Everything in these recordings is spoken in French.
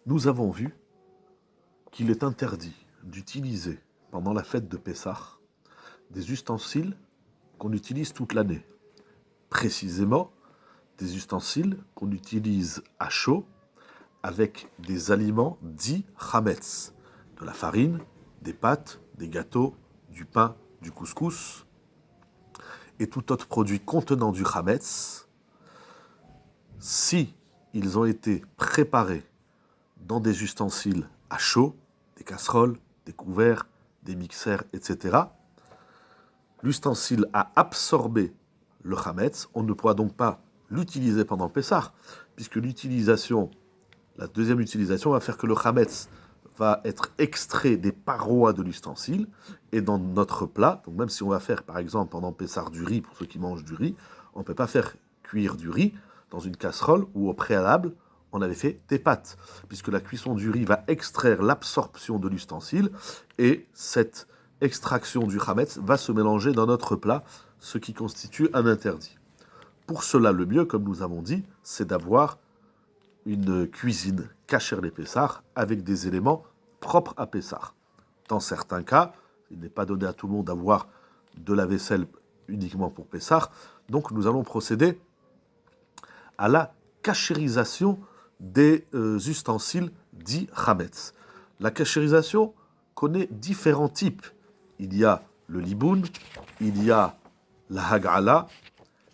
Nous avons vu qu'il est interdit d'utiliser pendant la fête de Pessah des ustensiles qu'on utilise toute l'année. Précisément, des ustensiles qu'on utilise à chaud avec des aliments dits chametz, de la farine, des pâtes, des gâteaux, du pain, du couscous et tout autre produit contenant du chametz, si ils ont été préparés dans des ustensiles à chaud, des casseroles, des couverts, des mixeurs, etc., l'ustensile a absorbé le chametz, on ne pourra donc pas l'utiliser pendant Pessah, puisque la deuxième utilisation va faire que le chametz va être extrait des parois de l'ustensile, et dans notre plat, donc même si on va faire par exemple pendant Pessah du riz, pour ceux qui mangent du riz, on ne peut pas faire cuire du riz dans une casserole où au préalable on avait fait des pâtes, puisque la cuisson du riz va extraire l'absorption de l'ustensile, et cette extraction du chametz va se mélanger dans notre plat, ce qui constitue un interdit. Pour cela, le mieux, comme nous avons dit, c'est d'avoir une cuisine kasher les Pessah avec des éléments propres à Pessah. Dans certains cas, il n'est pas donné à tout le monde d'avoir de la vaisselle uniquement pour Pessah, donc nous allons procéder à la kashérisation des ustensiles dits chametz. La kashérisation connaît différents types. Il y a le liboun, il y a la hag'ala,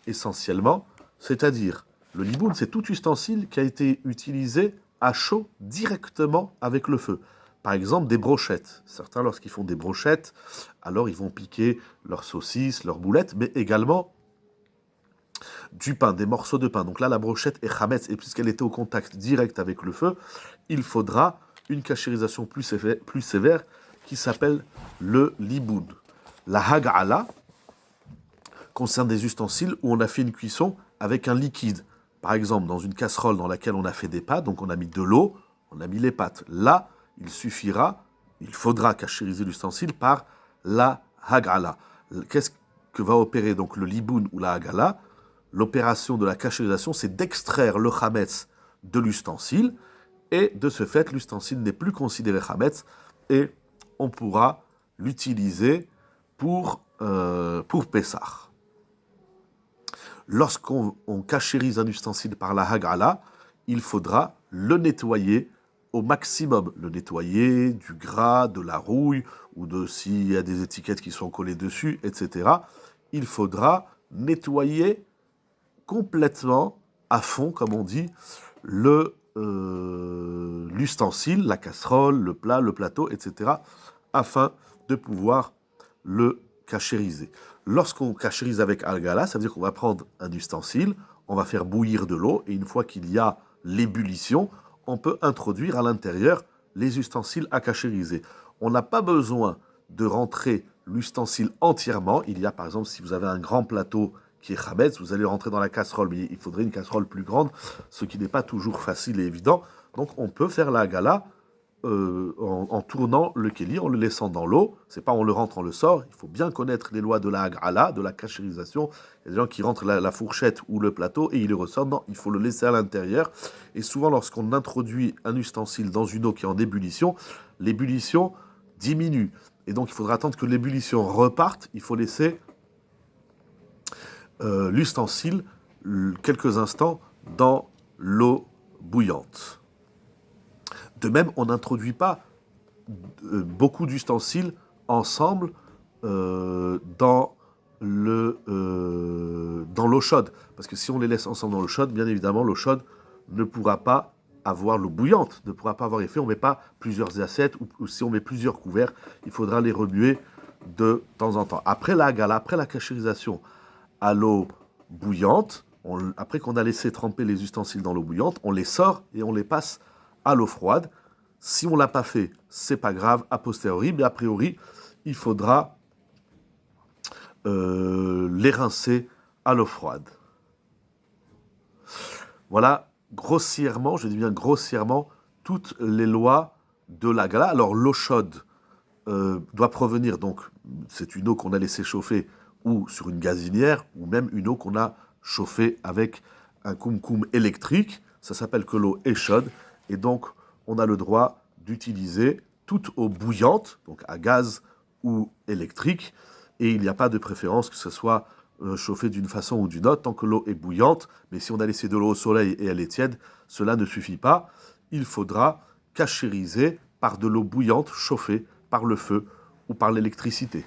essentiellement, c'est-à-dire le liboun, c'est tout ustensile qui a été utilisé à chaud directement avec le feu. Par exemple, des brochettes. Certains, lorsqu'ils font des brochettes, alors ils vont piquer leurs saucisses, leurs boulettes, mais également du pain, des morceaux de pain. Donc là, la brochette est chametz, et puisqu'elle était au contact direct avec le feu, il faudra une kashérisation plus sévère qui s'appelle le liboun. La hag'ala concerne des ustensiles où on a fait une cuisson avec un liquide. Par exemple, dans une casserole dans laquelle on a fait des pâtes, donc on a mis de l'eau, on a mis les pâtes. Là, il faudra kashériser l'ustensile par la hag'ala. Qu'est-ce que va opérer donc le liboun ou la hag'ala? L'opération de la kashérisation, c'est d'extraire le chametz de l'ustensile, et de ce fait, l'ustensile n'est plus considéré chametz, et on pourra l'utiliser pour Pessah. Lorsqu'on kashérise un ustensile par la hag'ala, il faudra le nettoyer au maximum. Le nettoyer du gras, de la rouille, ou de s'il y a des étiquettes qui sont collées dessus, etc. Il faudra nettoyer complètement, à fond, comme on dit, l'ustensile, la casserole, le plat, le plateau, etc., afin de pouvoir le kashériser. Lorsqu'on kashérise avec hag'ala, ça veut dire qu'on va prendre un ustensile, on va faire bouillir de l'eau, et une fois qu'il y a l'ébullition, on peut introduire à l'intérieur les ustensiles à kashériser. On n'a pas besoin de rentrer l'ustensile entièrement. Il y a par exemple, si vous avez un grand plateau qui est chametz, vous allez rentrer dans la casserole, mais il faudrait une casserole plus grande, ce qui n'est pas toujours facile et évident. Donc on peut faire la hag'ala en tournant le kéli, en le laissant dans l'eau. C'est pas on le rentre, on le sort. Il faut bien connaître les lois de la hag'ala, de la kashérisation. Il y a des gens qui rentrent la fourchette ou le plateau et ils le ressortent. Non, il faut le laisser à l'intérieur. Et souvent, lorsqu'on introduit un ustensile dans une eau qui est en ébullition, l'ébullition diminue. Et donc, il faudra attendre que l'ébullition reparte. Il faut laisser l'ustensile quelques instants dans l'eau bouillante. De même, on n'introduit pas beaucoup d'ustensiles ensemble dans l'eau chaude. Parce que si on les laisse ensemble dans l'eau chaude, bien évidemment, l'eau chaude ne pourra pas avoir l'eau bouillante, ne pourra pas avoir effet. On ne met pas plusieurs assiettes, ou si on met plusieurs couverts, il faudra les remuer de temps en temps. Après la hag'ala, après la kashérisation à l'eau bouillante, après qu'on a laissé tremper les ustensiles dans l'eau bouillante, on les sort et on les passe à l'eau froide. Si on ne l'a pas fait, c'est pas grave a posteriori, mais a priori, il faudra les rincer à l'eau froide. Voilà, grossièrement, je dis bien grossièrement, toutes les lois de la hag'ala. Alors l'eau chaude doit provenir, donc c'est une eau qu'on a laissé chauffer ou sur une gazinière, ou même une eau qu'on a chauffée avec un koum-koum électrique. Ça s'appelle que l'eau est chaude, et donc on a le droit d'utiliser toute eau bouillante, donc à gaz ou électrique, et il n'y a pas de préférence que ce soit chauffé d'une façon ou d'une autre, tant que l'eau est bouillante. Mais si on a laissé de l'eau au soleil et elle est tiède, cela ne suffit pas. Il faudra cachériser par de l'eau bouillante chauffée par le feu ou par l'électricité.